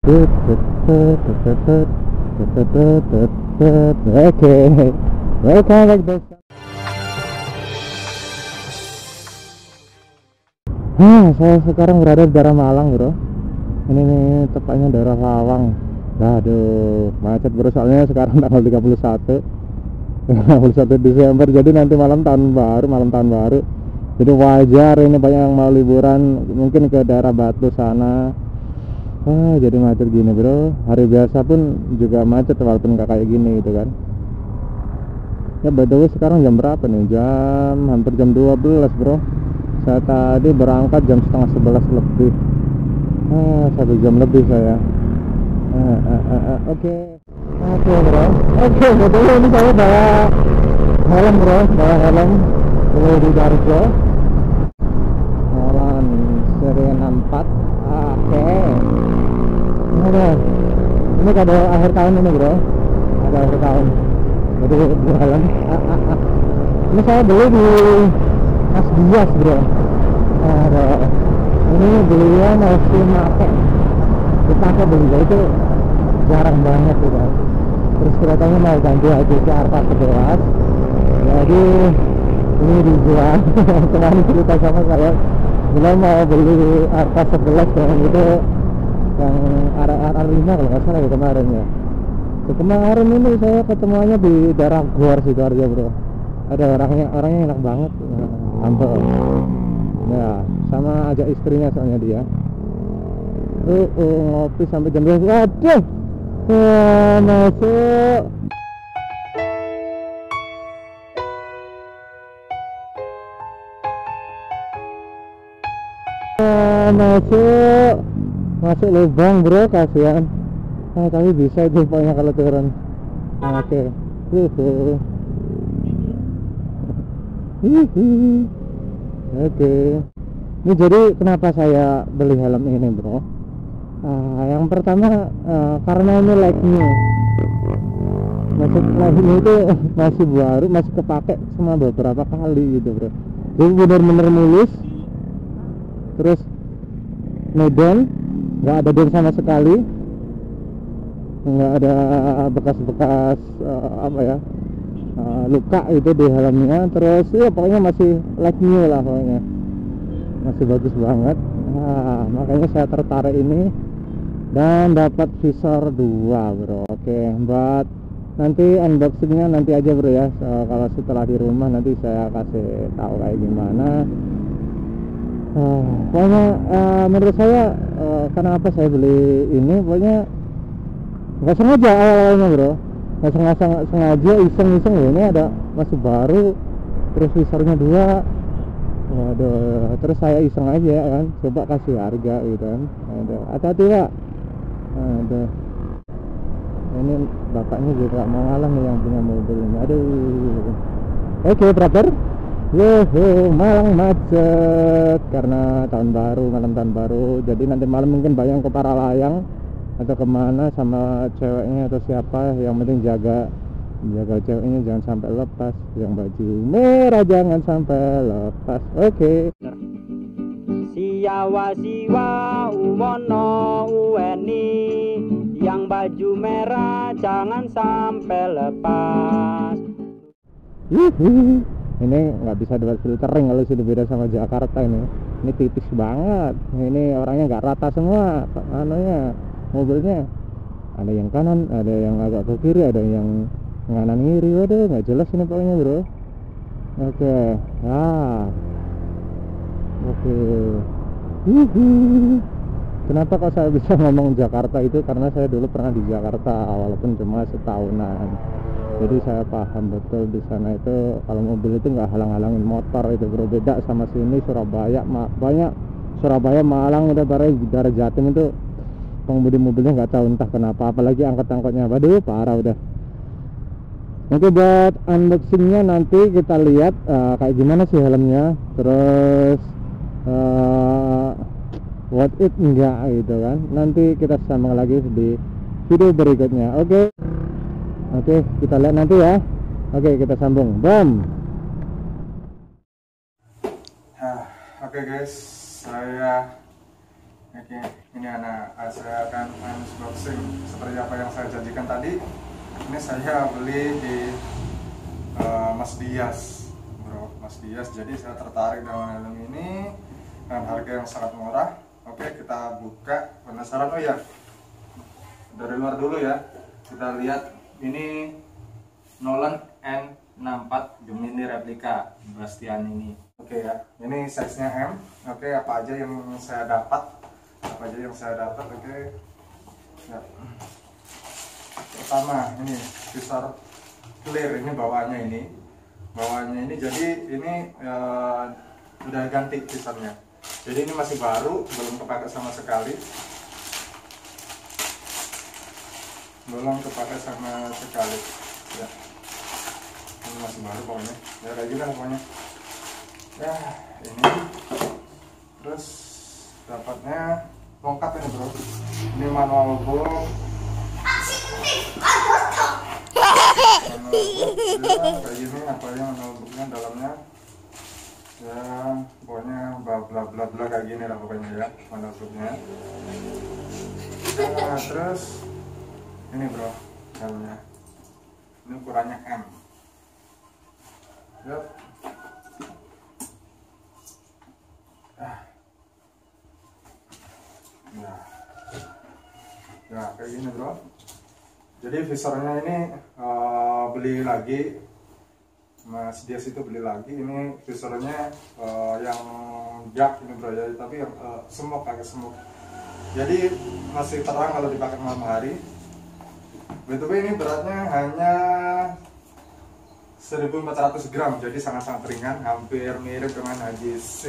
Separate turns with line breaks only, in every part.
Oke, welcome back guys. Saya sekarang berada di daerah Malang bro. Ini nih, tepatnya daerah Lawang. Aduh, macet bro, soalnya sekarang tanggal 31 Desember, jadi nanti malam tahun baru. Jadi wajar ini banyak yang mau liburan, mungkin ke daerah Batu sana. Jadi macet gini bro. Hari biasa pun juga macet walaupun nggak kayak gini gitu kan. Ya by the way, sekarang jam berapa nih? Hampir jam 12 bro. Saya tadi berangkat jam setengah 11 lebih. 1 jam lebih saya. Oke bro. Oke, betul, ini saya bawa helm bro, ini di Darjo Molan seri 64. Oke. Ini kado akhir tahun ini bro, ada akhir tahun. Jadi helm. Ini saya beli di Mas Dias bro. Ini belinya masih dipakai beli, itu jarang banget gitu. Terus keretanya mau ganti aja ke Arta 11, jadi ini dijual. Kemarin cerita sama saya, bilang mau beli Arta 11 dengan itu yang arah 5 kalau nggak salah ya kemarin ya. Kemarin ini saya ketemuannya di daerah Gor Sidoarjo bro. Ada orangnya enak banget, ampun. Ya, sama ajak istrinya soalnya dia. Ngopi sampai jam 12. Waduh, masuk. Masuk lubang bro, kasihan. Tapi bisa itu pokoknya kalau turun. Oke. Oke. Ini jadi kenapa saya beli helm ini bro? Yang pertama karena ini like new. Like new itu masih baru, masih kepake cuma beberapa kali gitu bro. Jadi benar-benar mulus. Terus medan nggak ada dent sama sekali, nggak ada bekas-bekas luka itu di helmnya. Terus ya pokoknya masih like new lah, pokoknya masih bagus banget. Makanya saya tertarik ini dan dapat visor 2 bro. Oke, buat nanti unboxingnya nanti aja bro ya. Kalau setelah di rumah nanti saya kasih tahu kayak gimana. Pokoknya menurut saya kenapa saya beli ini, pokoknya nggak sengaja awalnya bro, nggak sengaja iseng ini ada masih baru, terus visornya 2. Waduh, terus saya iseng aja kan, coba kasih harga gitu kan. Hati-hati pak. Ini bapaknya juga mau ngalah nih yang punya mobil ini. Aduh. Oke brother. Malang macet karena tahun baru, malam tahun baru. Jadi nanti malam mungkin banyak ke Paralayang atau kemana sama ceweknya atau siapa. Yang penting jaga ceweknya jangan sampai lepas. Yang baju merah jangan sampai lepas. Oke.
Siawa siwa uwono uweni, yang baju merah jangan sampai lepas.
Ini nggak bisa buat filtering kalau sudah beda sama Jakarta ini tipis banget. Ini orangnya nggak rata semua mobilnya. Ada yang kanan, ada yang agak ke kiri, ada yang nganan kiri. Waduh, nggak jelas ini pokoknya bro. Oke. Kenapa kok saya bisa ngomong Jakarta itu? Karena saya dulu pernah di Jakarta walaupun cuma setahunan. Jadi saya paham betul di sana itu kalau mobil itu nggak halang-halangin motor itu bro. Beda sama sini Surabaya, banyak Surabaya, Malang, udah daerah Jatim itu pengemudi mobilnya nggak tahu entah kenapa, apalagi angkot-angkotnya, waduh parah udah. Oke, buat unboxingnya nanti kita lihat kayak gimana sih helmnya, terus worth it enggak gitu kan. Nanti kita sambung lagi di video berikutnya. Oke, kita lihat nanti ya. Oke, kita sambung. Bam.
Oke guys, saya Oke, ini saya akan unboxing seperti apa yang saya janjikan tadi. Ini saya beli di Mas Dias, bro, Mas Dias. Jadi saya tertarik dengan helm ini dengan harga yang sangat murah. Oke, kita buka. Penasaran? Oh ya, dari luar dulu ya. Kita lihat ini Nolan N64 Gemini replika Bastian ini. Oke ya, ini size-nya M. Oke, apa aja yang saya dapat? Oke ya. Pertama ini visor clear, ini bawahnya ini jadi ini udah ganti visornya, jadi ini masih baru, belum kepakai sama sekali, ya. Ini masih baru pokoknya ya, kayak gini pokoknya ya. Ini terus dapatnya lengkap ini bro, ini manual book kayak gini, apa yang manual booknya dalamnya ya, pokoknya bla bla bla bla kayak gini lah pokoknya ya manual booknya. Nah, terus ini bro dalamnya, ini ukurannya M. Yap. Nah, kayak gini bro. Jadi visornya ini beli lagi, Mas Dias itu beli lagi. Ini visornya yang jack ini bro ya, tapi yang semok, pakai semok. Jadi masih terang kalau dipakai malam hari. BTW ini beratnya hanya 1400 gram, jadi sangat-sangat ringan, hampir mirip dengan HJC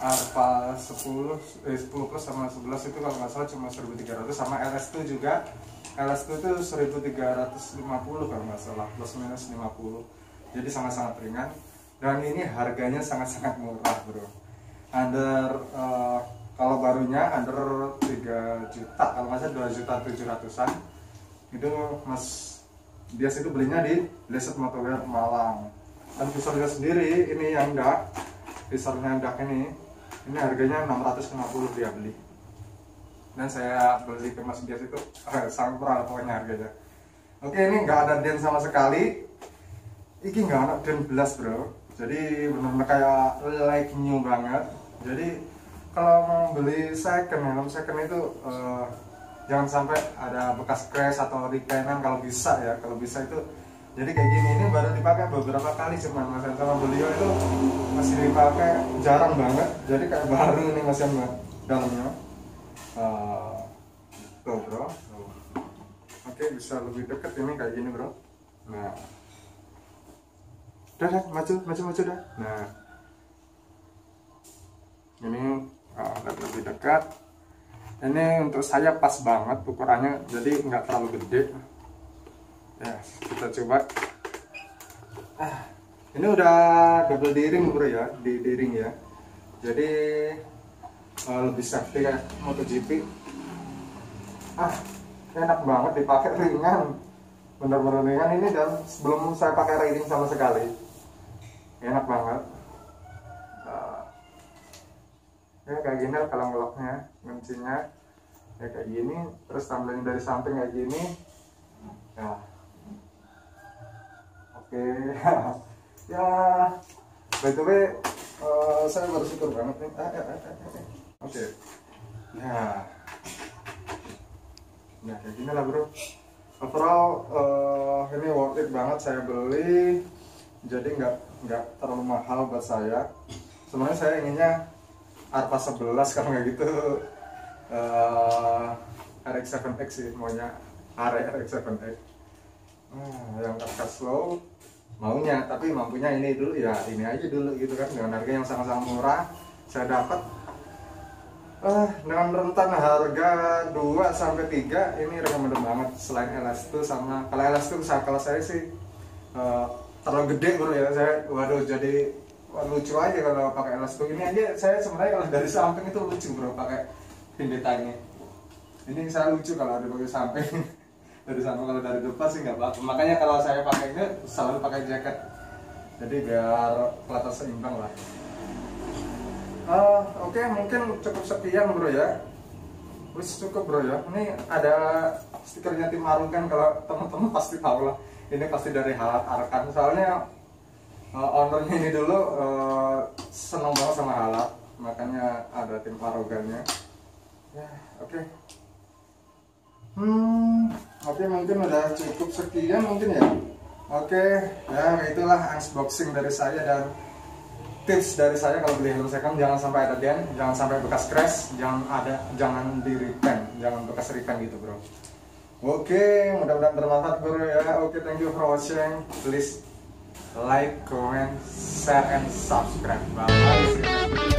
Alpha 10 Plus sama 11 itu kalau nggak salah cuma 1300, sama LS2 juga. LS2 itu 1350 kalau nggak salah, plus minus 50. Jadi sangat-sangat ringan dan ini harganya sangat-sangat murah bro. Under kalau barunya under 3 juta, kalau nggak salah 2.700.000-an. Itu Mas Dias itu belinya di Blessed Motorwear Malang. Dan visornya sendiri ini yang dark, visornya dark ini harganya 650 dia beli. Dan saya beli ke Mas Dias itu sangat murah pokoknya harganya. Oke, ini nggak ada dent sama sekali. Ini nggak ada dent belas bro. Jadi benar-benar kayak like new banget. Jadi kalau mau beli second, helm second itu jangan sampai ada bekas crash atau reclaiman kalau bisa ya. Kalau bisa itu jadi kayak gini, ini baru dipakai beberapa kali, cuman Mas sama beliau itu masih dipakai jarang banget, jadi kayak baru ini Mas yang dalamnya tuh bro. Oke, bisa lebih deket ini kayak gini bro. Nah udah maju dah. Nah ini lebih dekat. Ini untuk saya pas banget ukurannya, jadi nggak terlalu gede. Ya, kita coba. Ini udah double D-ring bro ya, di D-ring ya. Jadi lebih safety kayak MotoGP. Enak banget dipakai, ringan, bener-bener ringan ini, dan sebelum saya pakai riding sama sekali. Enak banget. Ya kayak gini kalau ngeloknya, kuncinya ya kayak gini, terus tambahin dari samping kayak gini. Ya. Oke. Ya, by the way, saya bersyukur banget nih. Oke. Ya. Nah, kayak gini lah bro. Overall, ini worth it banget saya beli. Jadi nggak terlalu mahal buat saya. Sebenarnya saya inginnya Alpha 11 kalau nggak gitu. RX-7X sih maunya, RX-7X. Yang agak slow maunya, tapi mampunya ini dulu ya, ini aja dulu gitu kan, dengan harga yang sangat-sangat murah saya dapat dengan rentan harga 2-3. Ini recommended banget. Selain LS2 sama, kalau LS2 kalau saya sih terlalu gede bro ya, saya waduh, jadi lucu aja kalau pakai LS2. Ini aja saya sebenarnya kalau dari samping itu lucu bro pakai Vendetta ini. Ini saya lucu kalau ada pakai samping. Dari samping, kalau dari depan sih nggak apa-apa. Makanya kalau saya pakainya selalu pakai jaket, jadi biar kelihatan seimbang lah. Oke, mungkin cukup sekian bro ya. Wis cukup bro ya. Ini ada stikernya Tim Arung kan, kalau teman-teman pasti tahu lah. Ini pasti dari Halat Arkan. Soalnya ownernya ini dulu seneng banget sama Halat, makanya ada Tim Arogannya. Ya, oke. Oke, mungkin udah cukup sekian mungkin ya. Oke, ya itulah unboxing dari saya dan tips dari saya kalau beli helm second, jangan sampai ada dent, jangan sampai bekas crash, jangan di repaint, jangan bekas repaint gitu bro. Oke, mudah-mudahan bermanfaat bro ya. Oke, thank you for watching. Please like, comment, share, and subscribe. Bye.